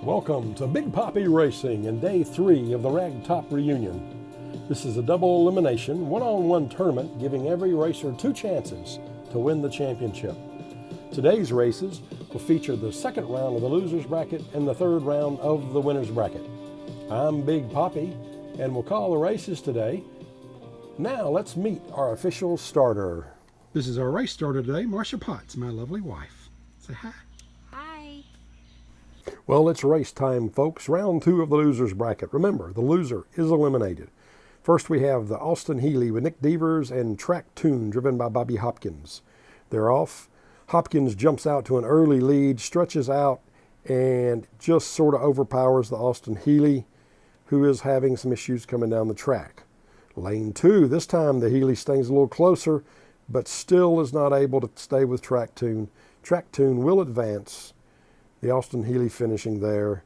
Welcome to Big Poppy Racing and day 3 of the Ragtop Reunion. This is a double elimination, one-on-one tournament giving every racer 2 chances to win the championship. Today's races will feature the second round of the loser's bracket and the third round of the winner's bracket. I'm Big Poppy and we'll call the races today. Now let's meet our official starter. This is our race starter today, Marcia Potts, my lovely wife. Say hi. Hi. Well, it's race time, folks. Round 2 of the loser's bracket. Remember, the loser is eliminated. First, we have the Austin Healey with Nick Devers and Track Tune, driven by Bobby Hopkins. They're off. Hopkins jumps out to an early lead, stretches out, and just sort of overpowers the Austin Healey, who is having some issues coming down the track. Lane 2, this time the Healey stays a little closer, but still is not able to stay with Track Tune. Track Tune will advance. The Austin Healey finishing there,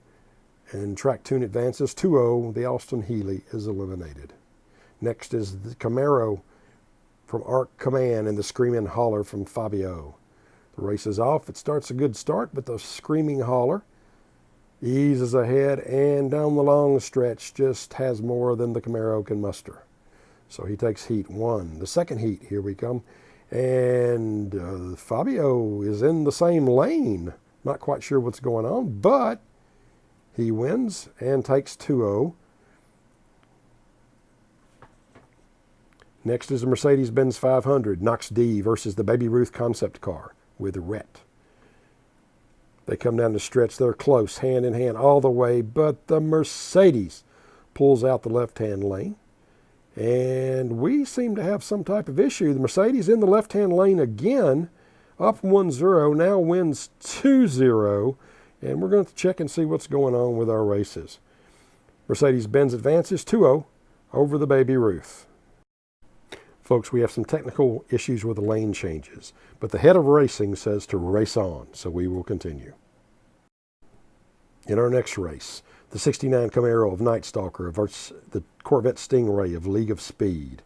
and Track Tune advances 2-0. The Austin Healey is eliminated. Next is the Camaro from Arc Command and the Screaming Holler from Fabio. The race is off. It starts a good start, but the Screaming Holler eases ahead and down the long stretch just has more than the Camaro can muster. So he takes heat 1. The second heat, here we come. And Fabio is in the same lane. Not quite sure what's going on, but he wins and takes 2-0. Next is the Mercedes-Benz 500, Knox D versus the Baby Ruth concept car with Rhett. They come down the stretch. They're close, hand in hand all the way, but the Mercedes pulls out the left-hand lane. And we seem to have some type of issue. The Mercedes in the left-hand lane again, up 1-0, now wins 2-0. And we're going to check and see what's going on with our races. Mercedes-Benz advances 2-0 over the Baby Ruth. Folks, we have some technical issues with the lane changes, but the head of racing says to race on, so we will continue. In our next race, the 69 Camaro of Night Stalker versus the Corvette Stingray of League of Speed.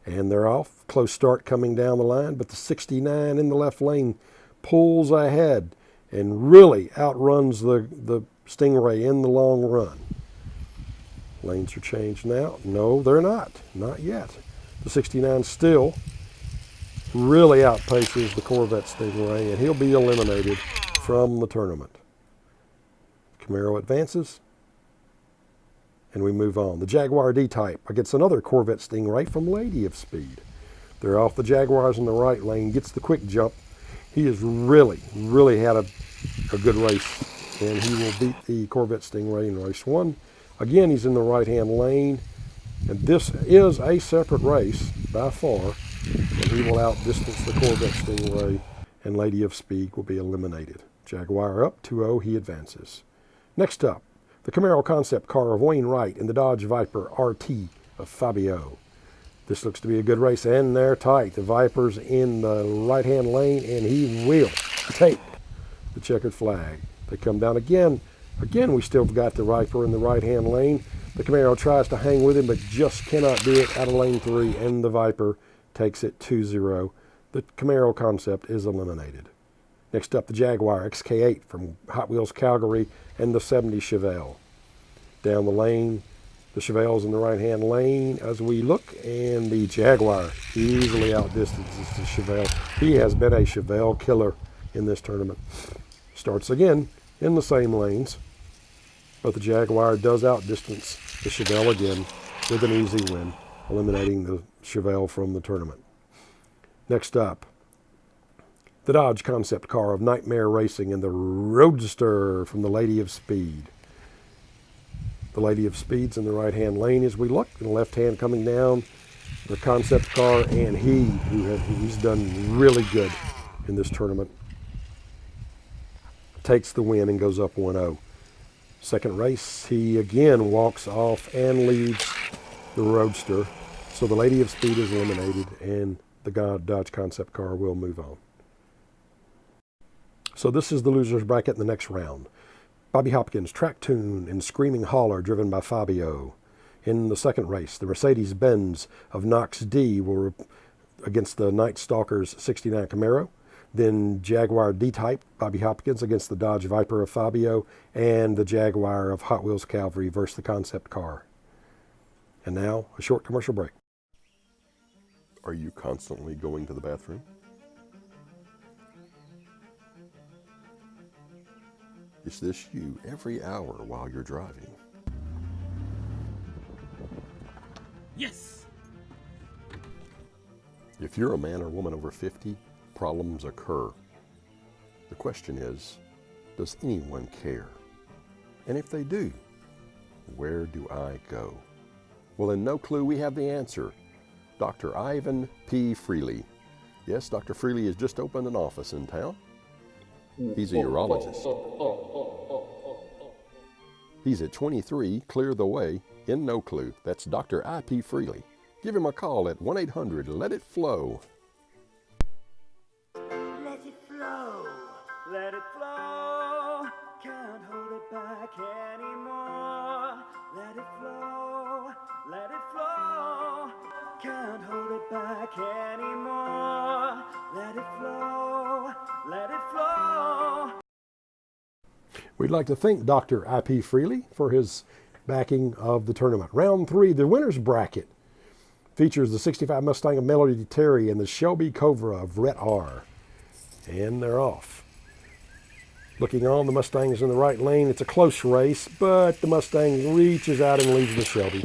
And they're off. Close start coming down the line, but the 69 in the left lane pulls ahead and really outruns the Stingray in the long run. Lanes are changed now. No, they're not. Not yet. The 69 still really outpaces the Corvette Stingray, and he'll be eliminated from the tournament. Camaro advances, and we move on. The Jaguar D-Type against another Corvette Stingray from Lady of Speed. They're off. The Jaguars in the right lane, gets the quick jump. He has really had a good race, and he will beat the Corvette Stingray in race 1. Again, he's in the right-hand lane, and this is a separate race by far, and he will outdistance the Corvette Stingray, and Lady of Speed will be eliminated. Jaguar up 2-0, he advances. Next up, the Camaro concept car of Wayne Wright and the Dodge Viper RT of Fabio. This looks to be a good race, and they're tight. The Viper's in the right-hand lane, and he will take the checkered flag. They come down again. Again, we still got the Viper in the right-hand lane. The Camaro tries to hang with him, but just cannot do it out of lane 3, and the Viper takes it 2-0. The Camaro concept is eliminated. Next up, the Jaguar XK8 from Hot Wheels Calgary and the 70 Chevelle. Down the lane, the Chevelle's in the right-hand lane as we look, and the Jaguar easily outdistances the Chevelle. He has been a Chevelle killer in this tournament. Starts again in the same lanes, but the Jaguar does outdistance the Chevelle again with an easy win, eliminating the Chevelle from the tournament. Next up, the Dodge concept car of Nightmare Racing and the Roadster from the Lady of Speed. The Lady of Speed's in the right-hand lane as we look, and the left hand coming down the concept car, and he's done really good in this tournament. Takes the win and goes up 1-0. Second race, he again walks off and leaves the Roadster. So the Lady of Speed is eliminated, and the Dodge concept car will move on. So this is the loser's bracket in the next round. Bobby Hopkins, Track Tune, and Screaming Holler, driven by Fabio. In the second race, the Mercedes-Benz of Knox D will against the Night Stalker's 69 Camaro. Then Jaguar D-Type, Bobby Hopkins against the Dodge Viper of Fabio, and the Jaguar of Hot Wheels Calvary versus the concept car. And now, a short commercial break. Are you constantly going to the bathroom? Is this you every hour while you're driving? Yes! If you're a man or woman over 50, problems occur. The question is, does anyone care? And if they do, where do I go? Well, in No Clue, we have the answer. Dr. Ivan P. Freely. Yes, Dr. Freely has just opened an office in town. He's a urologist. He's at 23 Clear the Way in No Clue. That's Dr. I.P. Freely. Give him a call at 1-800-LET-IT-FLOW. Let it flow, let it flow. Can't hold it back anymore. Let it flow, let it flow. Can't hold it back anymore. Let it flow, let it flow. We'd like to thank Dr. I.P. Freely for his backing of the tournament. Round 3, the winner's bracket, features the 65 Mustang of Melody Terry and the Shelby Cobra of Rhett R. And they're off. Looking on, the Mustang is in the right lane. It's a close race, but the Mustang reaches out and leaves the Shelby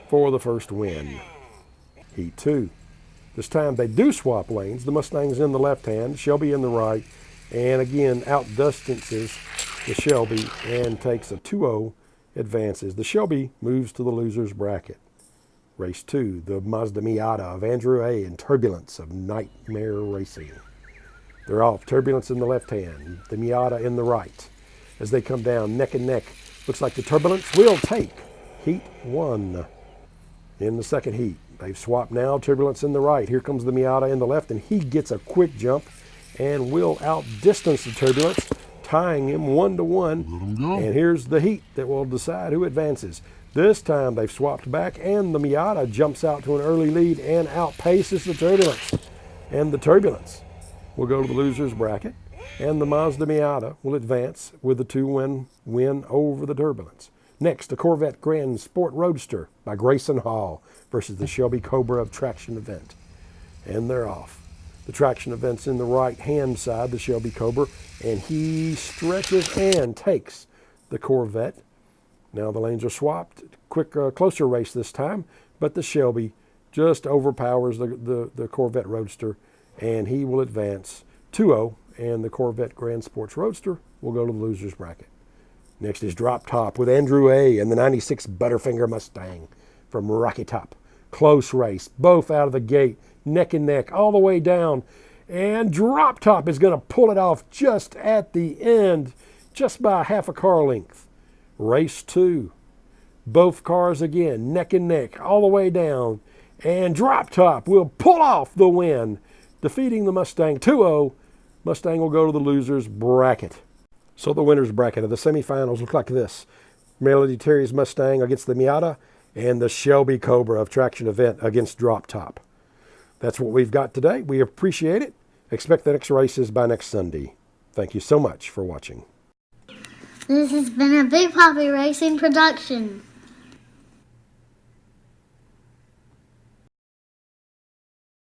for the first win. Heat 2. This time they do swap lanes. The Mustang's in the left hand, Shelby in the right, and again outdistances the Shelby and takes a 2-0 advances. The Shelby moves to the loser's bracket. Race 2, the Mazda Miata of Andrew A. and Turbulence of Nightmare Racing. They're off. Turbulence in the left hand, the Miata in the right. As they come down neck and neck, looks like the Turbulence will take Heat 1. In the second heat, they've swapped now. Turbulence in the right. Here comes the Miata in the left, and he gets a quick jump and will outdistance the Turbulence, tying him 1-1. And here's the heat that will decide who advances. This time they've swapped back, and the Miata jumps out to an early lead and outpaces the Turbulence. And the Turbulence will go to the loser's bracket, and the Mazda Miata will advance with a 2-1 win over the Turbulence. Next, the Corvette Grand Sport Roadster by Grayson Hall versus the Shelby Cobra of Traction Event. And they're off. The Traction Event's in the right-hand side, the Shelby Cobra, and he stretches and takes the Corvette. Now the lanes are swapped. Quick, closer race this time, but the Shelby just overpowers the Corvette Roadster, and he will advance 2-0, and the Corvette Grand Sports Roadster will go to the loser's bracket. Next is Drop Top with Andrew A. and the 96 Butterfinger Mustang from Rocky Top. Close race, both out of the gate, neck and neck, all the way down. And Drop Top is going to pull it off just at the end, just by half a car length. Race 2, both cars again, neck and neck, all the way down. And Drop Top will pull off the win, defeating the Mustang 2-0. Mustang will go to the loser's bracket. So the winner's bracket of the semifinals look like this. Melody Terry's Mustang against the Miata, and the Shelby Cobra of Traction Event against Drop Top. That's what we've got today. We appreciate it. Expect the next races by next Sunday. Thank you so much for watching. This has been a Big Poppy Racing production.